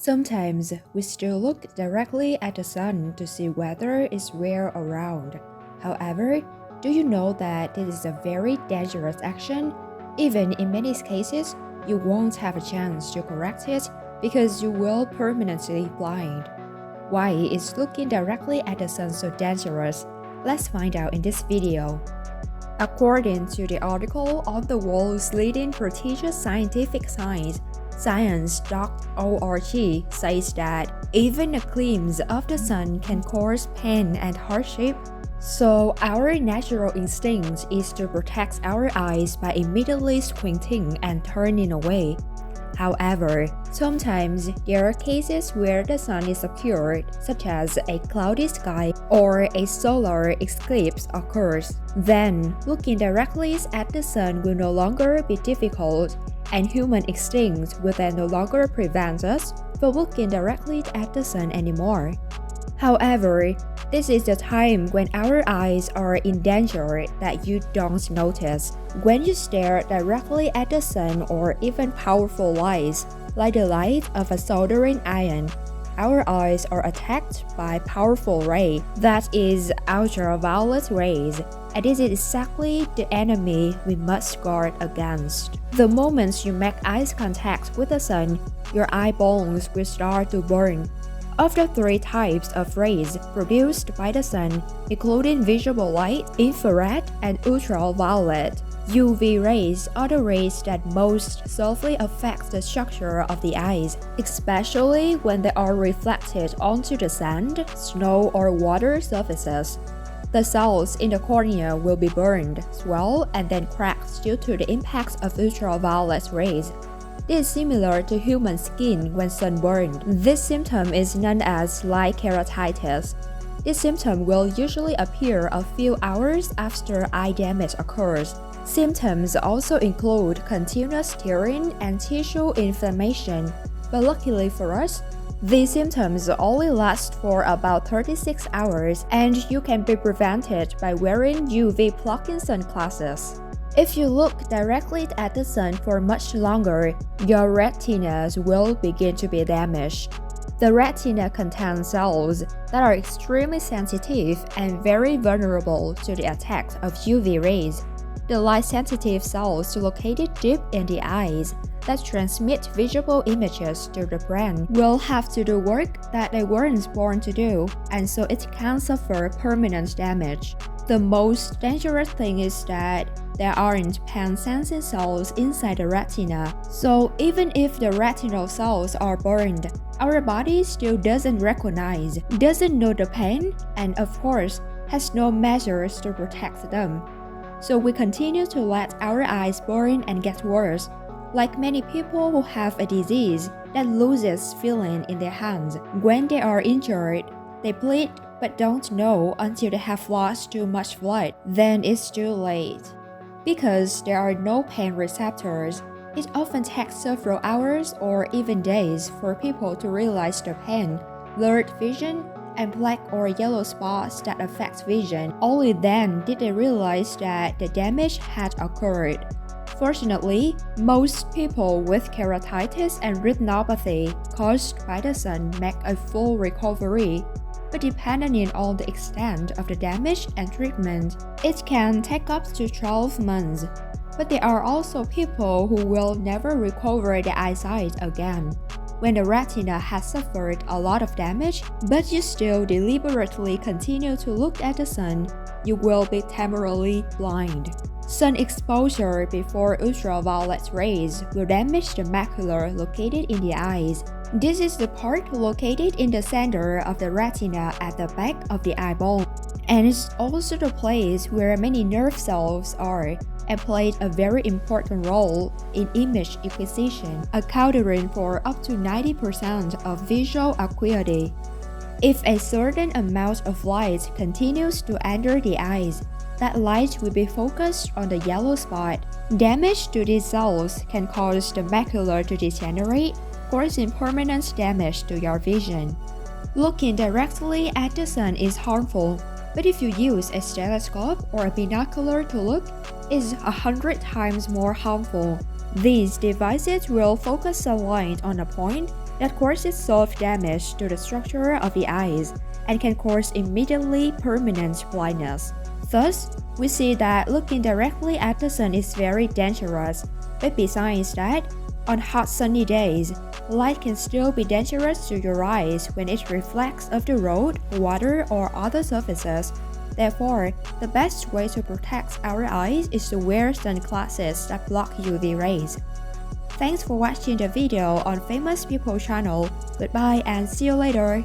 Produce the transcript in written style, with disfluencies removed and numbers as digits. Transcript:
Sometimes we still look directly at the sun to see whether it's rare around. However, do you know that this is a very dangerous action? Even in many cases, you won't have a chance to correct it because you will permanently blind. Why is looking directly at the sun so dangerous? Let's find out in this video. According to the article on the world's leading prestigious scientific site, science.org says that even a glimpse of the sun can cause pain and hardship. So our natural instinct is to protect our eyes by immediately squinting and turning away. However, sometimes there are cases where the sun is obscured, such as a cloudy sky or a solar eclipse occurs. Then, looking directly at the sun will no longer be difficult, and human instincts will then no longer prevent us from looking directly at the sun anymore. However, this is the time when our eyes are in danger that you don't notice. When you stare directly at the sun or even powerful lights, like the light of a soldering iron, our eyes are attacked by powerful rays, that is, ultraviolet rays, and this is exactly the enemy we must guard against. The moment you make eye contact with the sun, your eye bones will start to burn. Of the three types of rays produced by the sun, including visible light, infrared, and ultraviolet, UV rays are the rays that most severely affect the structure of the eyes, especially when they are reflected onto the sand, snow, or water surfaces. The cells in the cornea will be burned, swell, and then cracked due to the impact of ultraviolet rays. This is similar to human skin when sunburned. This symptom is known as light keratitis. This symptom will usually appear a few hours after eye damage occurs. Symptoms also include continuous tearing and tissue inflammation, but luckily for us, these symptoms only last for about 36 hours, and you can be prevented by wearing UV-blocking sunglasses. If you look directly at the sun for much longer, your retinas will begin to be damaged. The retina contains cells that are extremely sensitive and very vulnerable to the attack of UV rays. The light-sensitive cells located deep in the eyes that transmit visual images to the brain will have to do work that they weren't born to do, and so it can suffer permanent damage. The most dangerous thing is that there aren't pain-sensing cells inside the retina, so even if the retinal cells are burned, our body still doesn't recognize, doesn't know the pain, and of course, has no measures to protect them. So we continue to let our eyes burn and get worse. Like many people who have a disease that loses feeling in their hands. When they are injured, they bleed but don't know until they have lost too much blood. Then it's too late. Because there are no pain receptors, it often takes several hours or even days for people to realize the pain, blurred vision, and black or yellow spots that affect vision. Only then did they realize that the damage had occurred. Fortunately, most people with keratitis and retinopathy caused by the sun make a full recovery, but depending on the extent of the damage and treatment, it can take up to 12 months. But there are also people who will never recover their eyesight again. When the retina has suffered a lot of damage, but you still deliberately continue to look at the sun, you will be temporarily blind. Sun exposure before ultraviolet rays will damage the macula located in the eyes. This is the part located in the center of the retina at the back of the eyeball, and it's also the place where many nerve cells are, and played a very important role in image acquisition, accounting for up to 90% of visual acuity. If a certain amount of light continues to enter the eyes, that light will be focused on the yellow spot. Damage to these cells can cause the macula to degenerate, causing permanent damage to your vision. Looking directly at the sun is harmful, but if you use a telescope or a binocular to look, it's 100 times more harmful. These devices will focus sunlight on a point that causes soft damage to the structure of the eyes and can cause immediately permanent blindness. Thus, we see that looking directly at the sun is very dangerous, but besides that, on hot sunny days, light can still be dangerous to your eyes when it reflects off the road, water, or other surfaces. Therefore, the best way to protect our eyes is to wear sunglasses that block UV rays. Thanks for watching the video on Famous People channel. Goodbye and see you later.